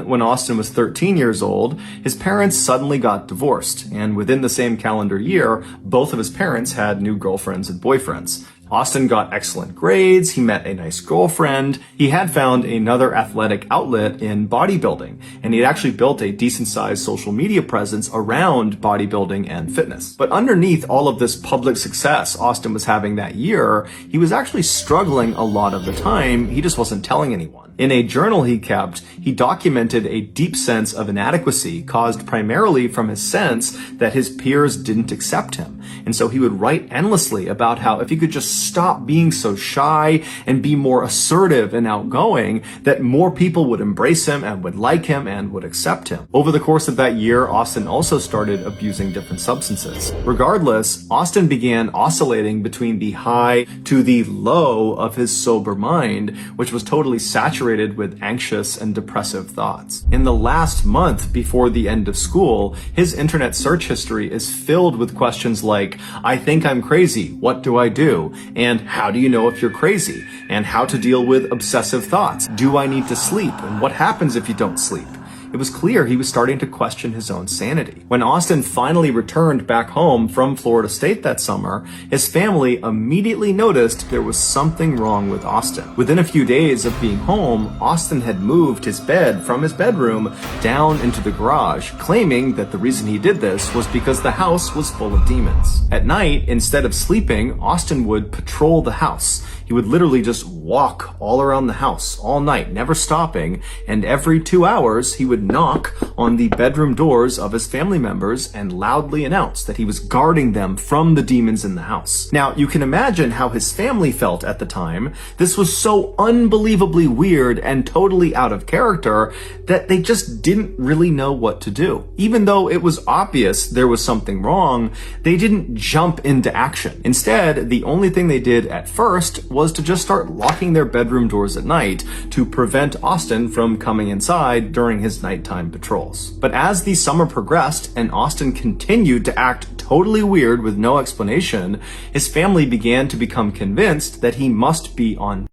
When Austin was 13 years old, his parents suddenly got divorced, and within the same calendar year, both of his parents had new girlfriends and boyfriends. Austin got excellent grades, he met a nice girlfriend, he had found another athletic outlet in bodybuilding, and he had actually built a decent-sized social media presence around bodybuilding and fitness. But underneath all of this public success Austin was having that year, he was actually struggling a lot of the time, he just wasn't telling anyone. In a journal he kept, he documented a deep sense of inadequacy caused primarily from his sense that his peers didn't accept him. And so he would write endlessly about how if he could just stop being so shy and be more assertive and outgoing, that more people would embrace him and would like him and would accept him. Over the course of that year, Austin also started abusing different substances. Regardless, Austin began oscillating between the high to the low of his sober mind, which was totally saturated with anxious and depressive thoughts. In the last month before the end of school, his internet search history is filled with questions like, I think I'm crazy, what do I do? And how do you know if you're crazy? And how to deal with obsessive thoughts? Do I need to sleep? And what happens if you don't sleep? It was clear he was starting to question his own sanity. When Austin finally returned back home from Florida State that summer, his family immediately noticed there was something wrong with Austin. Within a few days of being home, Austin had moved his bed from his bedroom down into the garage, claiming that the reason he did this was because the house was full of demons. At night, instead of sleeping, Austin would patrol the house. He would literally just walk all around the house all night, never stopping, and every 2 hours he would knock on the bedroom doors of his family members and loudly announce that he was guarding them from the demons in the house. Now, you can imagine how his family felt at the time. This was so unbelievably weird and totally out of character that they just didn't really know what to do. Even though it was obvious there was something wrong, they didn't jump into action. Instead, the only thing they did at first was to just start locking their bedroom doors at night to prevent Austin from coming inside during his nighttime patrols. But as the summer progressed and Austin continued to act totally weird with no explanation, his family began to become convinced that he must be on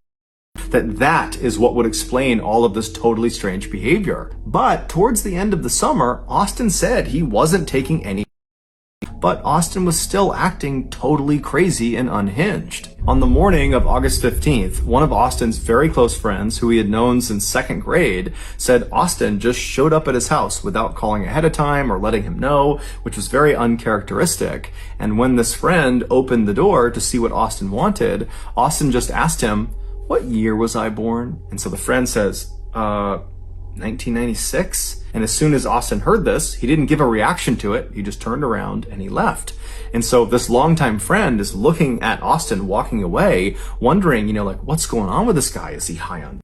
that is what would explain all of this totally strange behavior. But towards the end of the summer, Austin said he wasn't taking any, but Austin was still acting totally crazy and unhinged. On the morning of August 15th, one of Austin's very close friends, who he had known since second grade, said Austin just showed up at his house without calling ahead of time or letting him know, which was very uncharacteristic. And when this friend opened the door to see what Austin wanted, Austin just asked him, "What year was I born?" And so the friend says, 1996? And as soon as Austin heard this, he didn't give a reaction to it. He just turned around and he left. And so this longtime friend is looking at Austin walking away, wondering, like, what's going on with this guy? Is he high on?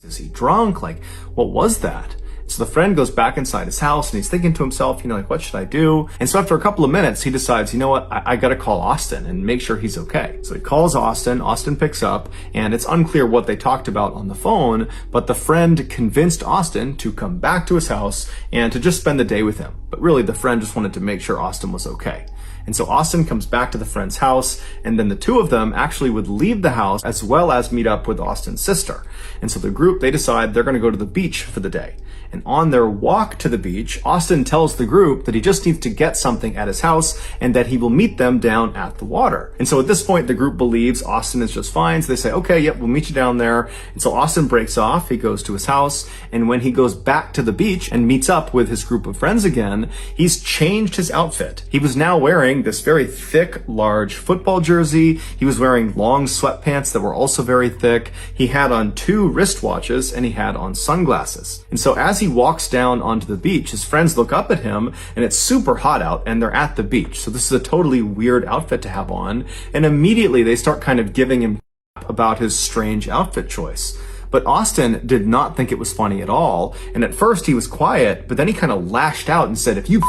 Is he drunk? Like, what was that? So the friend goes back inside his house and he's thinking to himself, what should I do? And so after a couple of minutes, he decides, I gotta call Austin and make sure he's okay. So he calls Austin, Austin picks up, and it's unclear what they talked about on the phone, but the friend convinced Austin to come back to his house and to just spend the day with him. But really, the friend just wanted to make sure Austin was okay. And so Austin comes back to the friend's house, and then the two of them actually would leave the house as well as meet up with Austin's sister. And so the group, they decide they're gonna go to the beach for the day. And on their walk to the beach, Austin tells the group that he just needs to get something at his house and that he will meet them down at the water. And so at this point, the group believes Austin is just fine. So they say, okay, yep, we'll meet you down there. And so Austin breaks off. He goes to his house. And when he goes back to the beach and meets up with his group of friends again, he's changed his outfit. He was now wearing this very thick, large football jersey. He was wearing long sweatpants that were also very thick. He had on 2 wristwatches and he had on sunglasses. And so as he walks down onto the beach, his friends look up at him and it's super hot out and they're at the beach. So this is a totally weird outfit to have on. And immediately they start kind of giving him about his strange outfit choice. But Austin did not think it was funny at all. And at first he was quiet, but then he kind of lashed out and said, if you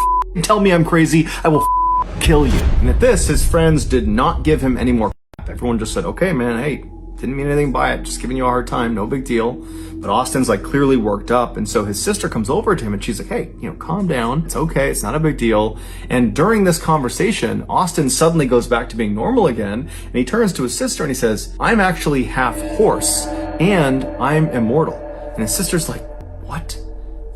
tell me I'm crazy, I will kill you. And at this, his friends did not give him any more. Everyone just said, okay, man, hey, didn't mean anything by it, just giving you a hard time, no big deal. But Austin's clearly worked up, and so his sister comes over to him and she's like, hey, calm down, it's okay, it's not a big deal. And during this conversation, Austin suddenly goes back to being normal again, and he turns to his sister and he says, I'm actually half horse, and I'm immortal. And his sister's like, what?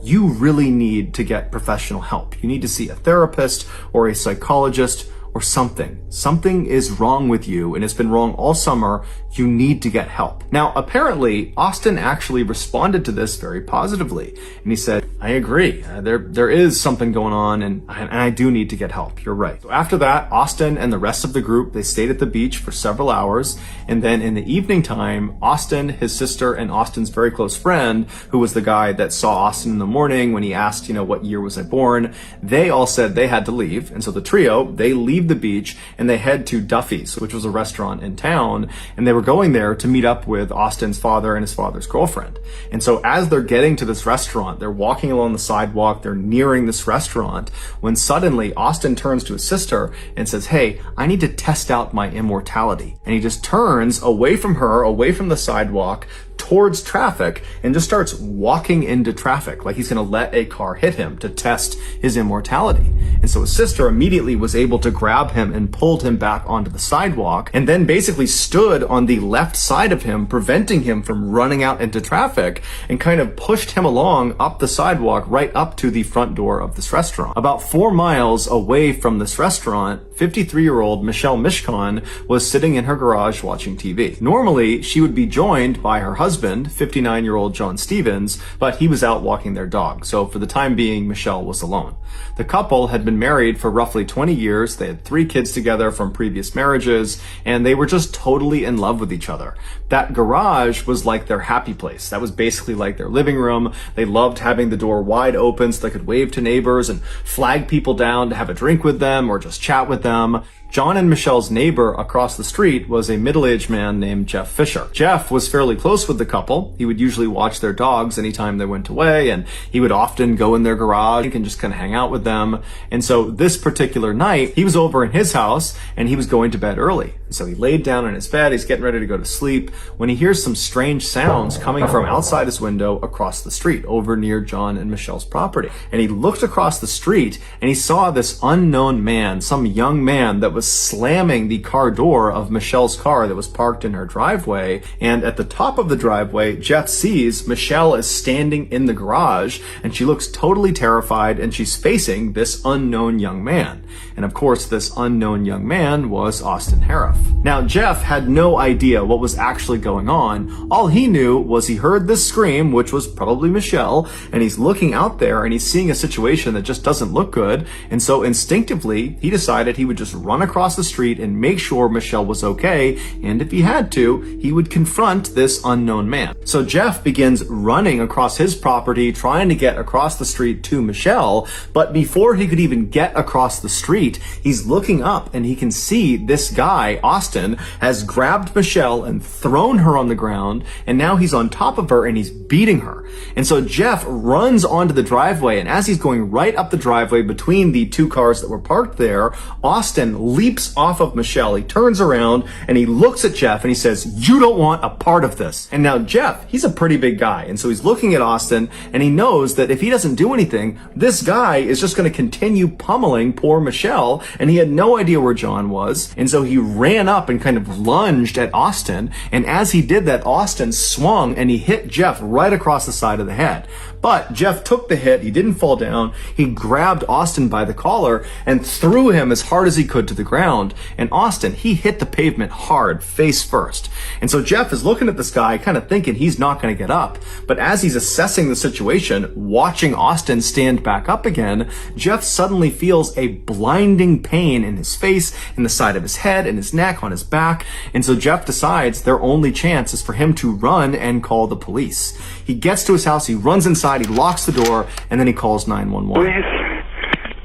you really need to get professional help. You need to see a therapist or a psychologist or something. Something is wrong with you, and it's been wrong all summer. You need to get help. Now, apparently, Austin actually responded to this very positively, and he said, I agree. There is something going on, and I do need to get help. You're right. So after that, Austin and the rest of the group, they stayed at the beach for several hours, and then in the evening time, Austin, his sister, and Austin's very close friend, who was the guy that saw Austin in the morning when he asked, what year was I born, they all said they had to leave, and so the trio, they leave the beach and they head to Duffy's, which was a restaurant in town, and they were going there to meet up with Austin's father and his father's girlfriend. And so as they're getting to this restaurant, they're walking along the sidewalk, they're nearing this restaurant, when suddenly Austin turns to his sister and says, hey, I need to test out my immortality. And he just turns away from her, away from the sidewalk, towards traffic, and just starts walking into traffic like he's going to let a car hit him to test his immortality. And so his sister immediately was able to grab him and pulled him back onto the sidewalk, and then basically stood on the left side of him, preventing him from running out into traffic, and kind of pushed him along up the sidewalk right up to the front door of this restaurant. About 4 miles away from this restaurant, 53-year-old Michelle Mishcon was sitting in her garage watching TV. Normally, she would be joined by her husband, 59-year-old John Stevens, but he was out walking their dog. So for the time being, Michelle was alone. The couple had been married for roughly 20 years. They had 3 kids together from previous marriages, and they were just totally in love with each other. That garage was like their happy place. That was basically like their living room. They loved having the door wide open so they could wave to neighbors and flag people down to have a drink with them or just chat with them. John and Michelle's neighbor across the street was a middle-aged man named Jeff Fisher. Jeff was fairly close with the couple. He would usually watch their dogs anytime they went away, and he would often go in their garage and just kind of hang out with them. And so this particular night, he was over in his house, and he was going to bed early. So he laid down in his bed, he's getting ready to go to sleep, when he hears some strange sounds coming from outside his window across the street, over near John and Michelle's property. And he looked across the street, and he saw this unknown man, some young man that was slamming the car door of Michelle's car that was parked in her driveway. And at the top of the driveway, Jeff sees Michelle is standing in the garage, and she looks totally terrified, and she's facing this unknown young man. And of course, this unknown young man was Austin Harif. Now, Jeff had no idea what was actually going on. All he knew was he heard this scream, which was probably Michelle, and he's looking out there and he's seeing a situation that just doesn't look good. And so instinctively, he decided he would just run across the street and make sure Michelle was okay. And if he had to, he would confront this unknown man. So Jeff begins running across his property, trying to get across the street to Michelle. But before he could even get across the street, he's looking up and he can see this guy, Austin, has grabbed Michelle and thrown her on the ground, and now he's on top of her and he's beating her. And so Jeff runs onto the driveway, and as he's going right up the driveway between the 2 cars that were parked there, Austin leaps off of Michelle. He turns around and he looks at Jeff and he says, "You don't want a part of this." And now Jeff, he's a pretty big guy, and so he's looking at Austin, and he knows that if he doesn't do anything, this guy is just going to continue pummeling poor Michelle, and he had no idea where John was. And so he ran up and kind of lunged at Austin, and as he did that, Austin swung and he hit Jeff right across the side of the head. But Jeff took the hit, he didn't fall down, he grabbed Austin by the collar and threw him as hard as he could to the ground, and Austin, he hit the pavement hard, face first. And so Jeff is looking at this guy, kind of thinking he's not going to get up, but as he's assessing the situation, watching Austin stand back up again, Jeff suddenly feels a blinding pain in his face, in the side of his head, in his neck, on his back, and so Jeff decides their only chance is for him to run and call the police. He gets to his house, he runs inside, he locks the door, and then he calls 911. Please,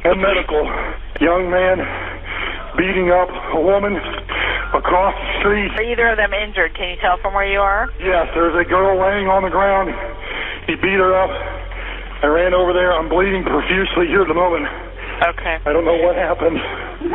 have medical. Young man beating up a woman across the street. Are either of them injured? Can you tell from where you are? Yes, there's a girl laying on the ground. He beat her up. I ran over there. I'm bleeding profusely here at the moment. Okay. I don't know what happened.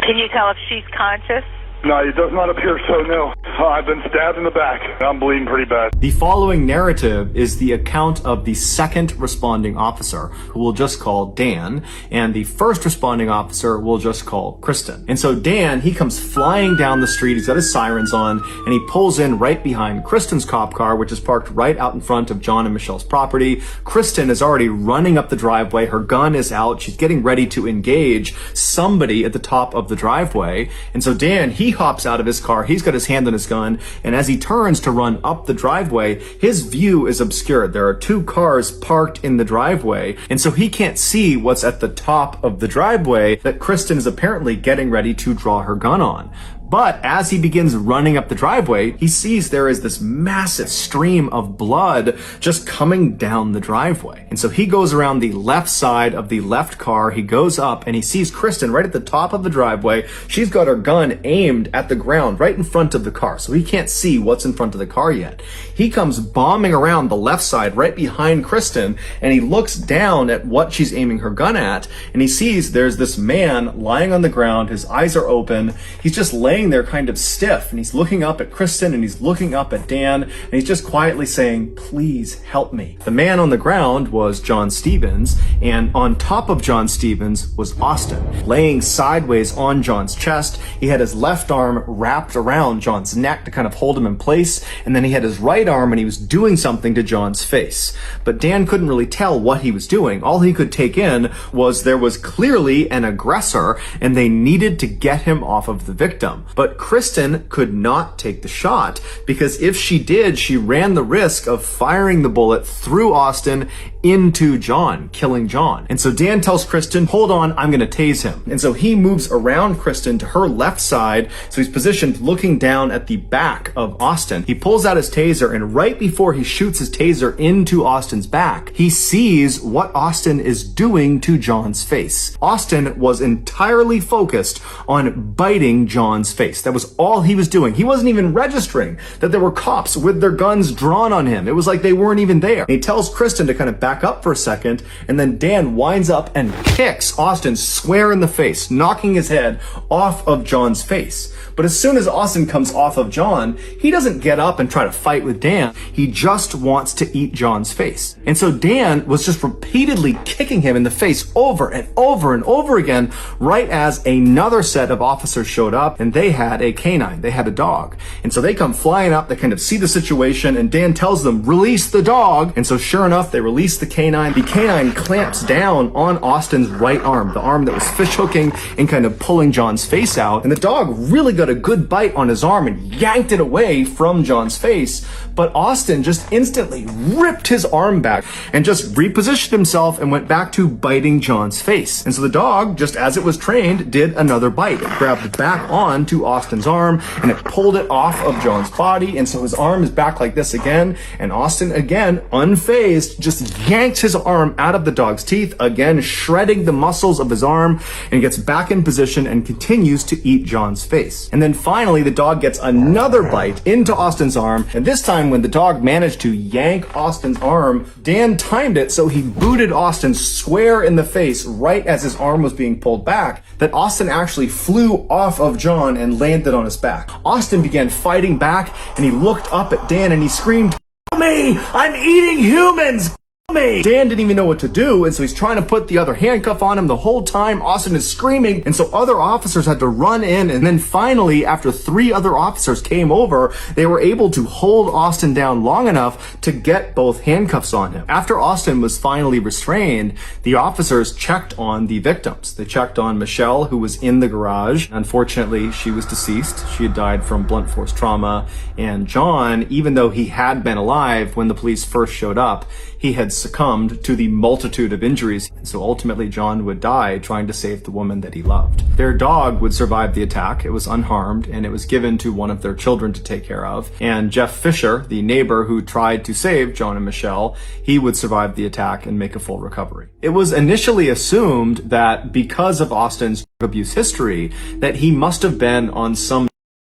Can you tell if she's conscious? No, it does not appear so, no. I've been stabbed in the back. I'm bleeding pretty bad. The following narrative is the account of the second responding officer, who we'll just call Dan, and the first responding officer we'll just call Kristen. And so Dan, he comes flying down the street, he's got his sirens on, and he pulls in right behind Kristen's cop car, which is parked right out in front of John and Michelle's property. Kristen is already running up the driveway, her gun is out, she's getting ready to engage somebody at the top of the driveway. And so Dan, he hops out of his car, he's got his hand on his gun, and as he turns to run up the driveway, his view is obscured. There are two cars parked in the driveway, and so he can't see what's at the top of the driveway that Kristen is apparently getting ready to draw her gun on. But as he begins running up the driveway, he sees there is this massive stream of blood just coming down the driveway. And so he goes around the left side of the left car, he goes up, and he sees Kristen right at the top of the driveway. She's got her gun aimed at the ground right in front of the car, so he can't see what's in front of the car yet. He comes bombing around the left side right behind Kristen, and he looks down at what she's aiming her gun at, and he sees there's this man lying on the ground, his eyes are open, he's just laying there kind of stiff, and he's looking up at Kristen and he's looking up at Dan, and he's just quietly saying, "Please help me." The man on the ground was John Stevens, and on top of John Stevens was Austin, laying sideways on John's chest. He had his left arm wrapped around John's neck to kind of hold him in place, and then he had his right arm and he was doing something to John's face. But Dan couldn't really tell what he was doing. All he could take in was there was clearly an aggressor, and they needed to get him off of the victim. But Kristen could not take the shot, because if she did, she ran the risk of firing the bullet through Austin into John, killing John. And so Dan tells Kristen, "Hold on, I'm gonna tase him." And so he moves around Kristen to her left side, so he's positioned looking down at the back of Austin. He pulls out his taser, and right before he shoots his taser into Austin's back, he sees what Austin is doing to John's face. Austin was entirely focused on biting John's face. That was all he was doing. He wasn't even registering that there were cops with their guns drawn on him. It was like they weren't even there. And he tells Kristen to kind of back up for a second, and then Dan winds up and kicks Austin square in the face, knocking his head off of John's face. But as soon as Austin comes off of John, he doesn't get up and try to fight with Dan. He just wants to eat John's face. And so Dan was just repeatedly kicking him in the face over and over and over again, right as another set of officers showed up, and they had a canine. They had a dog. And so they come flying up, they kind of see the situation, and Dan tells them, "Release the dog." And so sure enough, they release the canine. The canine clamps down on Austin's right arm, the arm that was fish hooking and kind of pulling John's face out. And the dog really got a good bite on his arm and yanked it away from John's face. But Austin just instantly ripped his arm back and just repositioned himself and went back to biting John's face. And so the dog, just as it was trained, did another bite. It grabbed back onto Austin's arm and it pulled it off of John's body. And so his arm is back like this again. And Austin, again, unfazed, just yanked his arm out of the dog's teeth, again, shredding the muscles of his arm, and gets back in position and continues to eat John's face. And then finally, the dog gets another bite into Austin's arm. And this time, when the dog managed to yank Austin's arm, Dan timed it so he booted Austin square in the face right as his arm was being pulled back, that Austin actually flew off of John and landed on his back. Austin began fighting back, and he looked up at Dan and he screamed, "Kill me! I'm eating humans! Me. Dan didn't even know what to do, and so he's trying to put the other handcuff on him the whole time. Austin is screaming, and so other officers had to run in, and then finally, after 3 other officers came over, they were able to hold Austin down long enough to get both handcuffs on him. After Austin was finally restrained, the officers checked on the victims. They checked on Michelle, who was in the garage. Unfortunately, she was deceased. She had died from blunt force trauma. And John, even though he had been alive when the police first showed up, he had succumbed to the multitude of injuries. So ultimately, John would die trying to save the woman that he loved. Their dog would survive the attack. It was unharmed, and it was given to one of their children to take care of. And Jeff Fisher, the neighbor who tried to save John and Michelle, he would survive the attack and make a full recovery. It was initially assumed that because of Austin's abuse history, that he must have been on some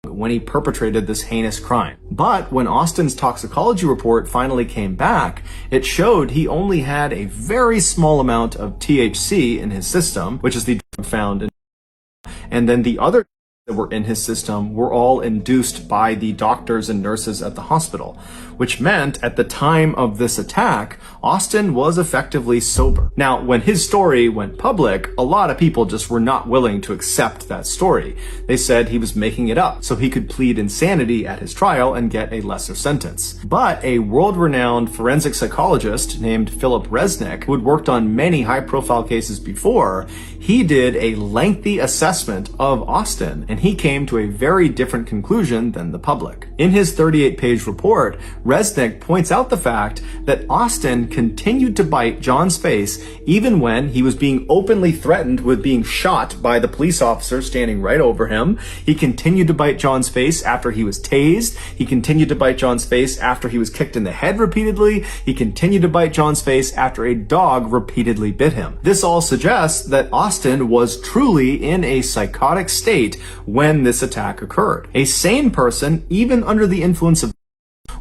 when he perpetrated this heinous crime. But when Austin's toxicology report finally came back, it showed he only had a very small amount of THC in his system, which is the drug found in, and then the other that were in his system were all induced by the doctors and nurses at the hospital, which meant at the time of this attack, Austin was effectively sober. Now, when his story went public, a lot of people just were not willing to accept that story. They said he was making it up so he could plead insanity at his trial and get a lesser sentence. But a world-renowned forensic psychologist named Philip Resnick, who had worked on many high-profile cases before, he did a lengthy assessment of Austin, and he came to a very different conclusion than the public. In his 38-page report, Resnick points out the fact that Austin continued to bite John's face even when he was being openly threatened with being shot by the police officer standing right over him. He continued to bite John's face after he was tased. He continued to bite John's face after he was kicked in the head repeatedly. He continued to bite John's face after a dog repeatedly bit him. This all suggests that Austin was truly in a psychotic state when this attack occurred. A sane person, even under the influence of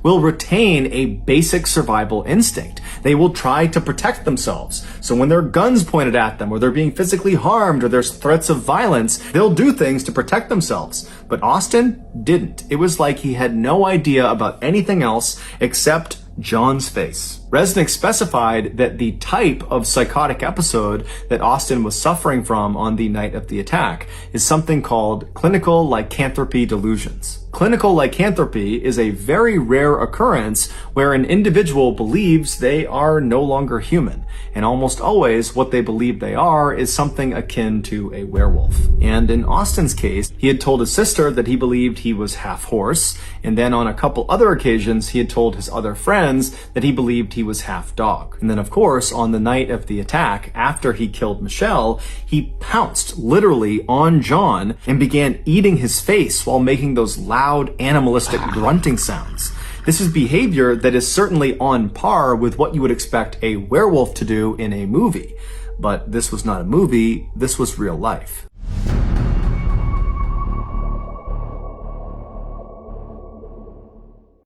will retain a basic survival instinct. They will try to protect themselves. So when there are guns pointed at them, or they're being physically harmed, or there's threats of violence, they'll do things to protect themselves. But Austin didn't. It was like he had no idea about anything else except John's face. Resnick specified that the type of psychotic episode that Austin was suffering from on the night of the attack is something called clinical lycanthropy delusions. Clinical lycanthropy is a very rare occurrence where an individual believes they are no longer human, and almost always what they believe they are is something akin to a werewolf. And in Austin's case, he had told his sister that he believed he was half horse, and then on a couple other occasions he had told his other friends that he believed he was half dog. And then of course, on the night of the attack, after he killed Michelle, he pounced literally on John and began eating his face while making those loud animalistic grunting sounds. This is behavior that is certainly on par with what you would expect a werewolf to do in a movie. But this was not a movie, this was real life.